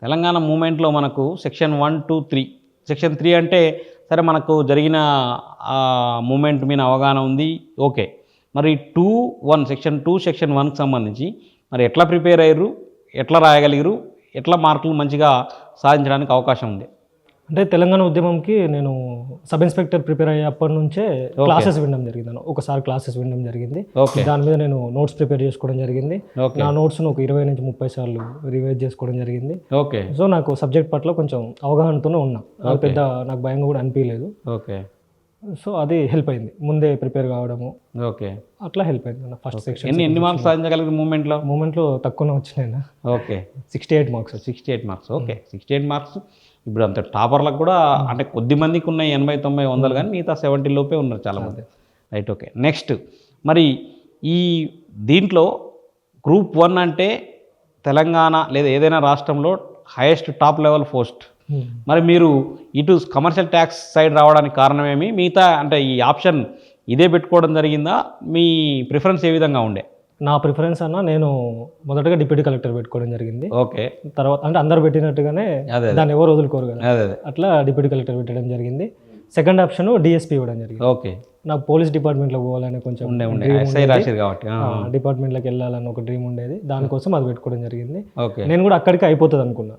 తెలంగాణ మూమెంట్లో మనకు section 1, 2, 3. Section 3 అంటే సరే మనకు జరిగిన మూమెంట్ మీద అవగాహన ఉంది, ఓకే. మరి 2, 1 సెక్షన్ 2, సెక్షన్ 1కి సంబంధించి మరి ఎట్లా ప్రిపేర్ అయ్యారు, ఎట్లా రాయగలిగారు, ఎట్లా మార్కులు మంచిగా సాధించడానికి అవకాశం ఉంది? అంటే తెలంగాణ ఉద్యమంకి నేను సబ్ ఇన్స్పెక్టర్ ప్రిపేర్ అయ్యేప్పటి నుంచే క్లాసెస్ వినడం జరిగింది. ఒకసారి క్లాసెస్ వినడం జరిగింది. దాని మీద నేను నోట్స్ ప్రిపేర్ చేసుకోవడం జరిగింది. నా నోట్స్ను ఒక 20 నుంచి 30 సార్లు రివైజ్ చేసుకోవడం జరిగింది. ఓకే. సో నాకు సబ్జెక్ట్ పట్ల కొంచెం అవగాహనతోనే ఉన్నా, పెద్ద నాకు భయంగా కూడా అనిపించలేదు. ఓకే. సో అది హెల్ప్ అయింది, ముందే ప్రిపేర్ కావడము. ఓకే, అట్లా హెల్ప్ అయింది. ఫస్ట్ సెక్షన్ ఎన్ని మార్క్స్ సాధించగలిగిన మూమెంట్లో తక్కువనే వచ్చినాయి. Okay, 68 marks. 68 marks. Okay, 68 marks. ఇప్పుడు అంత టాపర్లకు కూడా అంటే కొద్ది మందికి ఉన్నాయి 80, 90, 100, కానీ మిగతా 70 లోపే ఉన్నారు చాలామంది. Right, okay. నెక్స్ట్ మరి ఈ దీంట్లో గ్రూప్ 1 అంటే తెలంగాణ లేదా ఏదైనా రాష్ట్రంలో హైయెస్ట్ టాప్ లెవెల్ పోస్ట్. మరి మీరు ఇటు కమర్షియల్ ట్యాక్స్ సైడ్ రావడానికి కారణమేమి? మిగతా అంటే ఈ ఆప్షన్ ఇదే పెట్టుకోవడం జరిగిందా? మీ ప్రిఫరెన్స్ ఏ విధంగా ఉండే? నా ప్రిఫరెన్స్ నేను మొదటగా డిప్యూటీ కలెక్టర్ పెట్టుకోవడం జరిగింది. ఓకే. తర్వాత అంటే అందరు పెట్టినట్టుగానే దాన్ని ఎవరు వదులుకోరు కదా, అట్లా డిప్యూటీ కలెక్టర్ పెట్టడం జరిగింది. సెకండ్ ఆప్షన్ డిఎస్పీ ఇవ్వడం జరిగింది. ఓకే. నాకు పోలీస్ డిపార్ట్మెంట్లో పోవాలని కొంచెం డిపార్ట్మెంట్లోకి వెళ్ళాలని ఒక డ్రీమ్ ఉండేది, దానికోసం అది పెట్టుకోవడం జరిగింది. నేను కూడా అక్కడికి అయిపోతుంది అనుకున్నా.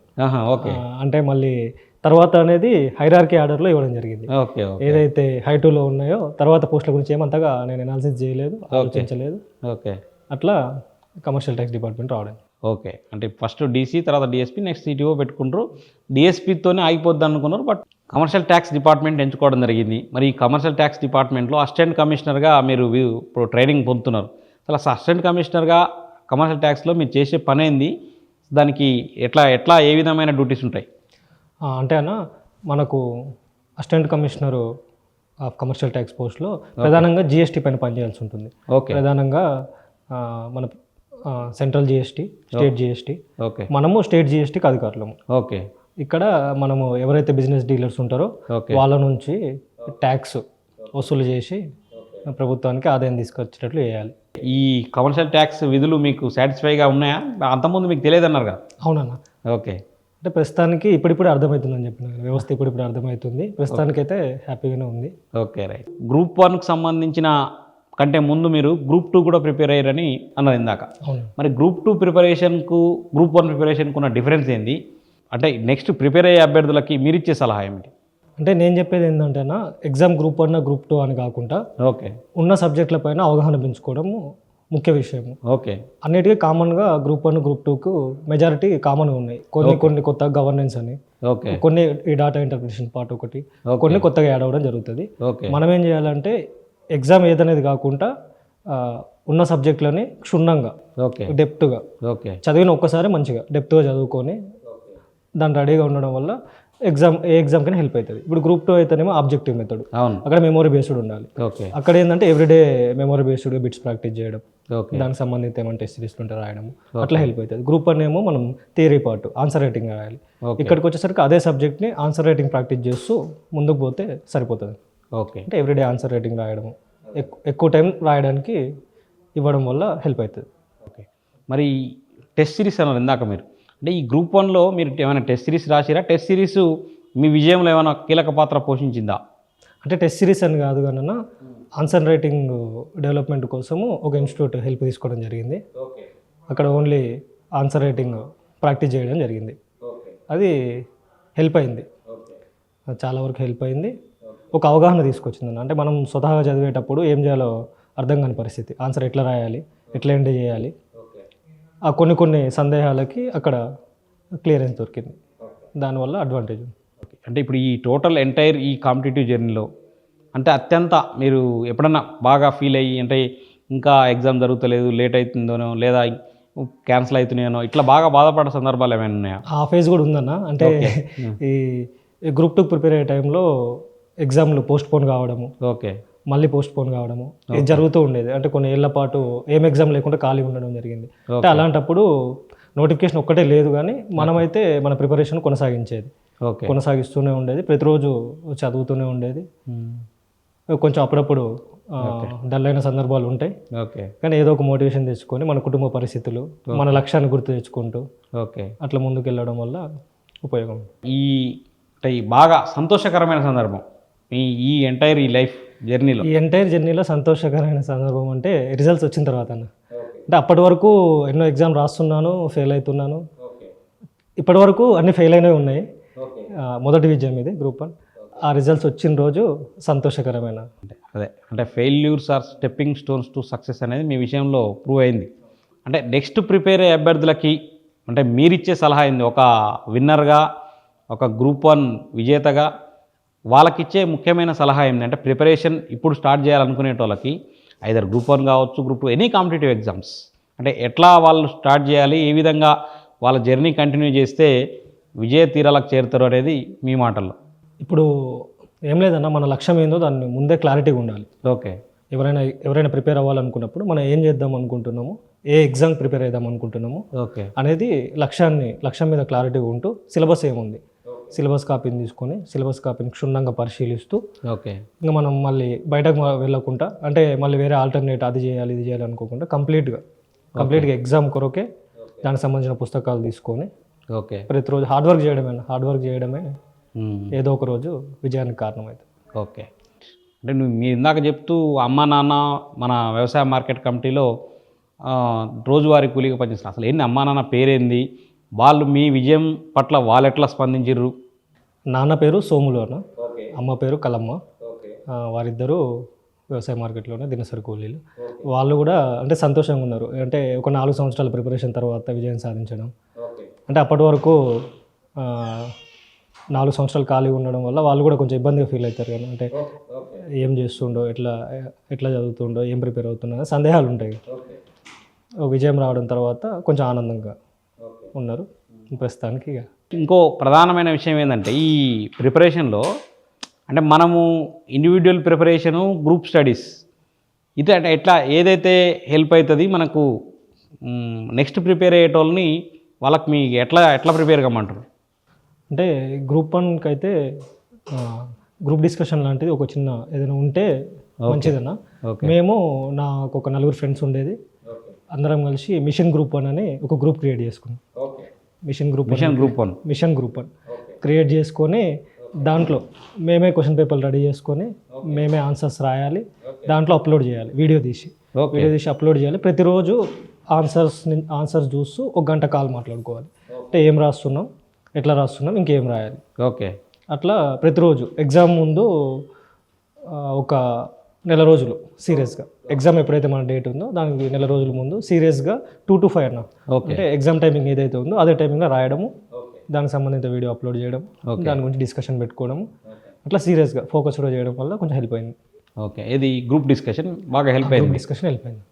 అంటే మళ్ళీ తర్వాత అనేది హైరార్కీ ఆర్డర్లో ఇవ్వడం జరిగింది. ఏదైతే హై 2లో ఉన్నాయో తర్వాత పోస్టుల గురించి ఏమంతగా నేను అనాలిసిస్ చేయలేదు, ఆలోచించలేదు. ఓకే. అట్లా కమర్షియల్ ట్యాక్స్ డిపార్ట్మెంట్ రావడం. ఓకే, అంటే ఫస్ట్ డీసీ, తర్వాత డిఎస్పీ, నెక్స్ట్ సిటీఓ పెట్టుకుంటారు. డిఎస్పీతోనే ఆగిపోద్ది అనుకున్నారు, బట్ కమర్షియల్ ట్యాక్స్ డిపార్ట్మెంట్ ఎంచుకోవడం జరిగింది. మరి ఈ కమర్షియల్ ట్యాక్స్ డిపార్ట్మెంట్లో అసిస్టెంట్ కమిషనర్గా మీరు ఇప్పుడు ట్రైనింగ్ పొందుతున్నారు. అసలు అసిస్టెంట్ కమిషనర్గా కమర్షియల్ ట్యాక్స్లో మీరు చేసే పని ఏంది? దానికి ఎట్లా ఏ విధమైన డ్యూటీస్ ఉంటాయి? అంటే మనకు assistant commissioner of commercial tax పోస్ట్లో ప్రధానంగా జిఎస్టీ పైన పనిచేయాల్సి ఉంటుంది. ప్రధానంగా మన సెంట్రల్ జిఎస్టీ, స్టేట్ జిఎస్టీ. మనము స్టేట్ జిఎస్టీకి అధికారులము. ఓకే. ఇక్కడ మనము ఎవరైతే బిజినెస్ డీలర్స్ ఉంటారో వాళ్ళ నుంచి ట్యాక్స్ వసూలు చేసి ప్రభుత్వానికి ఆదాయం తీసుకొచ్చేటట్లు చేయాలి. ఈ కమర్షియల్ ట్యాక్స్ విధులు మీకు సాటిస్ఫైగా ఉన్నాయా? అంతకుముందు మీకు తెలియదు అన్నారు కదా? అవునన్నా. ఓకే. అంటే ప్రస్తుతానికి ఇప్పుడిప్పుడు అర్థమవుతుందని చెప్పిన వ్యవస్థ ఇప్పుడిప్పుడు అర్థమవుతుంది. ప్రస్తుతానికైతే హ్యాపీగానే ఉంది. Okay, right. గ్రూప్ 1కు సంబంధించిన కంటే ముందు మీరు గ్రూప్ 2 కూడా ప్రిపేర్ అయ్యారని అన్నారు ఇందాక. మరి గ్రూప్ 2 ప్రిపరేషన్కు గ్రూప్ 1 ప్రిపరేషన్కు ఉన్న డిఫరెన్స్ ఏంది? అంటే నెక్స్ట్ ప్రిపేర్ అయ్యే అభ్యర్థులకి మీరు ఇచ్చే సలహా ఏమిటి? అంటే నేను చెప్పేది ఏంటంటే ఎగ్జామ్ గ్రూప్ 1, గ్రూప్ 2 అని కాకుండా ఉన్న సబ్జెక్టులపైన అవగాహన పెంచుకోవడం ముఖ్య విషయం. ఓకే. అన్నిటికీ కామన్గా గ్రూప్ 1, గ్రూప్ 2కు మెజారిటీ కామన్గా ఉన్నాయి. కొన్ని కొత్త గవర్నెన్స్ అని, కొన్ని ఈ డాటా ఇంటర్ప్రిటేషన్ పార్ట్ ఒకటి, కొన్ని కొత్తగా యాడ్ అవ్వడం జరుగుతుంది. మనం ఏం చేయాలంటే ఎగ్జామ్ ఏదనేది కాకుండా ఉన్న సబ్జెక్టులని క్షుణ్ణంగా డెప్త్గా చదివిన ఒక్కసారి మంచిగా డెప్త్గా చదువుకొని దాన్ని రెడీగా ఉండడం వల్ల ఏ ఎగ్జామ్కైనా హెల్ప్ అవుతుంది. ఇప్పుడు గ్రూప్ 2 అయితేనేమో ఆబ్జెక్టివ్ మెథడ్, అక్కడ మెమొరీ బేస్డ్ ఉండాలి. అక్కడ ఏంటంటే everyday memory based bits practice చేయడం, దానికి సంబంధించి ఏమైనా టెస్ట్ సిరీస్లు ఉంటే రాయడం, అట్లా హెల్ప్ అవుతుంది. గ్రూప్ 1 ఏమో మనం థియరీ పార్ట్ ఆన్సర్ రైటింగ్ రాయాలి. ఇక్కడికి వచ్చేసరికి అదే సబ్జెక్ట్ని ఆన్సర్ రైటింగ్ ప్రాక్టీస్ చేస్తూ ముందుకు పోతే సరిపోతుంది. అంటే ఎవ్రీడే ఆన్సర్ రైటింగ్ రాయడం, ఎక్కువ టైం రాయడానికి ఇవ్వడం వల్ల హెల్ప్ అవుతుంది. ఓకే. మరి టెస్ట్ సిరీస్ అన్నారు ఇందాక మీరు, అంటే ఈ గ్రూప్ 1లో మీరు ఏమైనా టెస్ట్ సిరీస్ రాసిరా? టెస్ట్ సిరీస్ మీ విజయంలో ఏమైనా కీలక పాత్ర పోషించిందా? అంటే టెస్ట్ సిరీస్ అని కాదు కానీ ఆన్సర్ రైటింగ్ డెవలప్మెంట్ కోసము ఒక ఇన్స్టిట్యూట్ హెల్ప్ తీసుకోవడం జరిగింది. అక్కడ ఓన్లీ ఆన్సర్ రైటింగ్ ప్రాక్టీస్ చేయడం జరిగింది. అది హెల్ప్ అయింది, చాలా వరకు హెల్ప్ అయింది. ఒక అవగాహన తీసుకొచ్చింది. అంటే మనం స్వతహాగా చదివేటప్పుడు ఏం చేయాలో అర్థం కాని పరిస్థితి, ఆన్సర్ ఎట్లా రాయాలి, ఎట్లా ఎండ్ చేయాలి, ఆ కొన్ని సందేహాలకి అక్కడ క్లియరెన్స్ దొరికింది. దానివల్ల అడ్వాంటేజ్ ఉంది. అంటే ఇప్పుడు ఈ టోటల్ ఎంటైర్ ఈ కాంపిటేటివ్ జర్నీలో అంటే అత్యంత మీరు ఎప్పుడన్నా బాగా ఫీల్ అయ్యి అంటే ఇంకా ఎగ్జామ్ జరుగుతలేదు, లేట్ అవుతుందనో లేదా క్యాన్సిల్ అవుతున్నాయనో ఇట్లా బాగా బాధపడే సందర్భాలు ఏమైనా ఉన్నాయా? ఆ ఫేజ్ కూడా ఉందన్న. అంటే ఈ గ్రూప్ 2 ప్రిపేర్ అయ్యే టైంలో ఎగ్జామ్లు పోస్ట్ పోన్ కావడము, మళ్ళీ పోస్ట్ పోన్ కావడము ఇది జరుగుతూ ఉండేది. అంటే కొన్ని ఏళ్ల పాటు ఏం ఎగ్జామ్ లేకుండా ఖాళీ ఉండడం జరిగింది. అంటే అలాంటప్పుడు నోటిఫికేషన్ ఒక్కటే లేదు కానీ మనమైతే మన ప్రిపరేషన్ కొనసాగిస్తూనే ఉండేది. ప్రతిరోజు చదువుతూనే ఉండేది. కొంచెం అప్పుడప్పుడు డల్ అయిన సందర్భాలు ఉంటాయి. ఓకే కానీ ఏదో ఒక మోటివేషన్ తెచ్చుకొని మన కుటుంబ పరిస్థితులు మన లక్ష్యాన్ని గుర్తు తెచ్చుకుంటూ ఓకే. అట్లా ముందుకు వెళ్ళడం వల్ల ఉపయోగం. ఈ అంటే ఈ బాగా సంతోషకరమైన సందర్భం ఈ ఎంటైర్ ఈ లైఫ్ జర్నీలో, ఈ ఎంటైర్ జర్నీలో సంతోషకరమైన సందర్భం అంటే రిజల్ట్స్ వచ్చిన తర్వాత అన్న. అంటే అప్పటి వరకు ఎన్నో ఎగ్జామ్ రాస్తున్నాను, ఫెయిల్ అవుతున్నాను. ఇప్పటి వరకు అన్ని ఫెయిల్ అయినవి ఉన్నాయి. మొదటి విజయం ఇది గ్రూప్ 1. ఆ రిజల్ట్స్ వచ్చిన రోజు సంతోషకరమైన. అదే అంటే failures are stepping stones to success అనేది మీ విషయంలో ప్రూవ్ అయింది. అంటే నెక్స్ట్ ప్రిపేర్ అయ్యే అభ్యర్థులకి అంటే మీరిచ్చే సలహా ఏంది? ఒక విన్నర్గా, ఒక గ్రూప్ 1 విజేతగా వాళ్ళకిచ్చే ముఖ్యమైన సలహా ఏంటి? అంటే ప్రిపరేషన్ ఇప్పుడు స్టార్ట్ చేయాలనుకునేటోళ్ళకి ఐదర్ గ్రూప్ 1 కావచ్చు, గ్రూప్ 2, ఎనీ కాంపిటేటివ్ ఎగ్జామ్స్, అంటే ఎట్లా వాళ్ళు స్టార్ట్ చేయాలి, ఏ విధంగా వాళ్ళ జర్నీ కంటిన్యూ చేస్తే విజయ తీరాలకు చేరుతారు అనేది మీ మాటల్లో. ఇప్పుడు ఏం లేదన్నా, మన లక్ష్యం ఏందో దాన్ని ముందే క్లారిటీగా ఉండాలి. ఓకే. ఎవరైనా ప్రిపేర్ అవ్వాలనుకున్నప్పుడు మనం ఏం చేద్దాం అనుకుంటున్నాము, ఏ ఎగ్జామ్ ప్రిపేర్ అవుదాం అనుకుంటున్నాము ఓకే అనేది లక్ష్యం మీద క్లారిటీగా ఉంటూ సిలబస్ ఏముంది, సిలబస్ కాపీని తీసుకొని సిలబస్ కాపీని క్షుణ్ణంగా పరిశీలిస్తూ ఓకే ఇంకా మనం మళ్ళీ బయటకు వెళ్ళకుండా, అంటే మళ్ళీ వేరే ఆల్టర్నేట్ అది చేయాలి ఇది చేయాలి అనుకోకుండా కంప్లీట్గా ఎగ్జామ్ కొరకే దానికి సంబంధించిన పుస్తకాలు తీసుకొని ఓకే ప్రతిరోజు హార్డ్ వర్క్ చేయడమే ఏదో ఒక రోజు విజయానికి కారణమవుతుంది. ఓకే. అంటే మీరు ఇందాక చెప్తూ అమ్మ నాన్న మన వ్యవసాయ మార్కెట్ కమిటీలో రోజువారీ కూలీగా పనిచేస్తారు. అసలు ఏంటి అమ్మా నాన్న పేరేంది, వాళ్ళు మీ విజయం పట్ల వాళ్ళు ఎట్లా స్పందించారు? నాన్న పేరు సోములు అన్న, అమ్మ పేరు కలమ్మ. వారిద్దరూ వ్యవసాయ మార్కెట్లోనే దినసరి కూలీలు. వాళ్ళు కూడా అంటే సంతోషంగా ఉన్నారు. అంటే ఒక 4 సంవత్సరాల ప్రిపరేషన్ తర్వాత విజయం సాధించడం. అంటే అప్పటి వరకు 4 సంవత్సరాలు ఖాళీ ఉండడం వల్ల వాళ్ళు కూడా కొంచెం ఇబ్బందిగా ఫీల్ అవుతారు కానీ, అంటే ఏం చేస్తుండో, ఎట్లా చదువుతుండో, ఏం ప్రిపేర్ అవుతుండో సందేహాలు ఉంటాయి. విజయం రావడం తర్వాత కొంచెం ఆనందంగా ఉన్నారు ప్రస్తుతానికి. ఇంకో ప్రధానమైన విషయం ఏంటంటే ఈ ప్రిపరేషన్లో అంటే మనము ఇండివిజువల్ ప్రిపరేషను, గ్రూప్ స్టడీస్ ఇది అంటే ఎట్లా ఏదైతే హెల్ప్ అవుతుంది మనకు నెక్స్ట్ ప్రిపేర్ అయ్యేటోళ్ళని వాళ్ళకి మీ ఎట్లా ప్రిపేర్ కమ్మంటారు? అంటే గ్రూప్ 1కి అయితే గ్రూప్ డిస్కషన్ లాంటిది ఒక చిన్న ఏదైనా ఉంటే మంచిదన్న. మేము నాకు ఒక 4 ఫ్రెండ్స్ ఉండేది, అందరం కలిసి మిషన్ గ్రూప్ 1 అని ఒక గ్రూప్ క్రియేట్ చేసుకున్నాం. మిషన్ గ్రూప్ 1 క్రియేట్ చేసుకొని దాంట్లో మేమే క్వశ్చన్ పేపర్లు రెడీ చేసుకొని మేమే ఆన్సర్స్ రాయాలి, దాంట్లో అప్లోడ్ చేయాలి, వీడియో తీసి అప్లోడ్ చేయాలి. ప్రతిరోజు ఆన్సర్స్ చూస్తూ 1 గంట కాల్ మాట్లాడుకోవాలి. అంటే ఏం రాస్తున్నాం, ఎట్లా రాస్తున్నాం, ఇంకేం రాయాలి. ఓకే. అట్లా ప్రతిరోజు ఎగ్జామ్ ముందు ఒక నెల రోజులు సీరియస్గా, ఎగ్జామ్ ఎప్పుడైతే మన డేట్ ఉందో దానికి నెల రోజుల ముందు సీరియస్గా 2 to 5 అన్న. అంటే ఎగ్జామ్ టైమింగ్ ఏదైతే ఉందో అదే టైమింగ్లో రాయడము, దానికి సంబంధించిన వీడియో అప్లోడ్ చేయడం, దాని గురించి డిస్కషన్ పెట్టుకోవడము, అట్లా సీరియస్గా ఫోకస్గా చేయడం వల్ల కొంచెం హెల్ప్ అయింది. ఓకే. ఇది గ్రూప్ డిస్కషన్ బాగా హెల్ప్ అయింది. డిస్కషన్ హెల్ప్ అయింది.